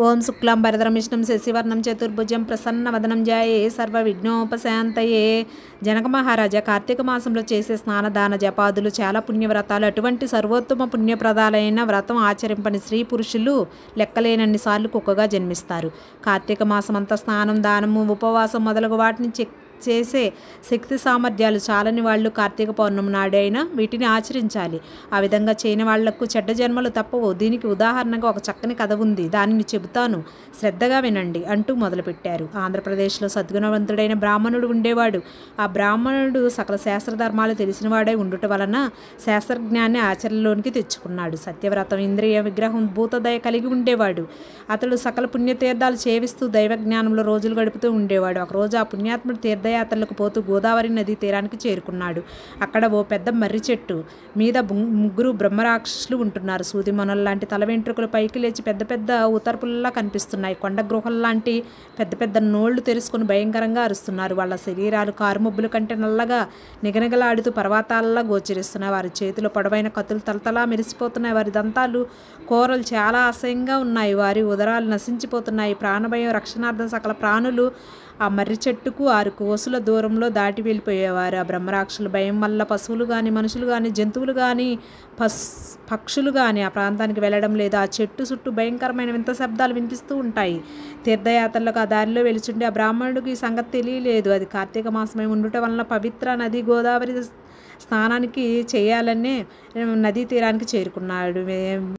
ఓం శుక్లాంబరధరం విష్ణుం శశివర్ణం చతుర్భుజం ప్రసన్నవదనం ధ్యాయే సర్వవిఘ్నోపశాంతయే. జనక మహారాజా, కార్తీక మాసంలో చేసే స్నానదాన జపాదులు చాలా పుణ్యవ్రతాలు. అటువంటి సర్వోత్తమ పుణ్యప్రదాలైన వ్రతం ఆచరింపని స్త్రీ పురుషులు లెక్కలేనన్ని సార్లు కుక్కగా జన్మిస్తారు. కార్తీక మాసం అంతా స్నానం, దానము, ఉపవాసం మొదలగు వాటిని చేసే శక్తి సామర్థ్యాలు చాలని వాళ్ళు కార్తీక పౌర్ణమి నాడైనా వీటిని ఆచరించాలి. ఆ విధంగా చేయని వాళ్లకు చెడ్డ జన్మలు తప్పవు. దీనికి ఉదాహరణగా ఒక చక్కని కథ ఉంది, దానిని చెబుతాను, శ్రద్ధగా వినండి అంటూ మొదలుపెట్టారు. ఆంధ్రప్రదేశ్లో సద్గుణవంతుడైన బ్రాహ్మణుడు ఉండేవాడు. ఆ బ్రాహ్మణుడు సకల శాస్త్రధర్మాలు తెలిసినవాడై ఉండుట వలన శాస్త్రజ్ఞాన్ని ఆచరణలోనికి తెచ్చుకున్నాడు. సత్యవ్రతం, ఇంద్రియ విగ్రహం, భూతదయ కలిగి ఉండేవాడు. అతడు సకల పుణ్యతీర్థాలు చేవిస్తూ దైవజ్ఞానంలో రోజులు గడుపుతూ ఉండేవాడు. ఒకరోజు ఆ పుణ్యాత్ముడు తీర్థయాత్రలకు పోతూ గోదావరి నదీ తీరానికి చేరుకున్నాడు. అక్కడ ఓ పెద్ద మర్రి చెట్టు మీద ముగ్గురు బ్రహ్మరాక్షసులు ఉంటున్నారు. సూది మొనల్లాంటి తల వెంట్రుకలు పైకి లేచి పెద్ద పెద్ద ఉతర్పుల్లా కనిపిస్తున్నాయి. కొండ గృహల్లాంటి పెద్ద పెద్ద నోళ్లు తెరుచుకొని భయంకరంగా అరుస్తున్నారు. వాళ్ళ శరీరాలు కారుమబ్బుల కంటే నల్లగా నిగనిగలాడుతూ పర్వతాలలా గోచరిస్తున్నాయి. వారి చేతిలో పొడవైన కత్తులు తలతలా మెరిసిపోతున్నాయి. వారి దంతాలు, కూరలు చాలా అసహ్యంగా ఉన్నాయి. వారి ఉదరాలు నశించిపోతున్నాయి. ప్రాణభయం రక్షణార్థం సకల ప్రాణులు ఆ మర్రి చెట్టుకు 6 కోసుల దూరంలో దాటి వెళ్ళిపోయేవారు. ఆ బ్రహ్మరాక్షసుల భయం వల్ల పశువులు కానీ, మనుషులు కానీ, జంతువులు కానీ, పక్షులు కానీ ఆ ప్రాంతానికి వెళ్ళడం లేదు. ఆ చెట్టు చుట్టూ భయంకరమైన వింత శబ్దాలు వినిపిస్తూ ఉంటాయి. తీర్థయాత్రలకు ఆ దారిలో వెలుచుండే ఆ బ్రాహ్మణుడికి ఈ సంగతి తెలియలేదు. అది కార్తీక మాసమై ఉండుట వలన పవిత్ర నది గోదావరి స్నానానికి చేయాలనే నదీ తీరానికి చేరుకున్నాడు.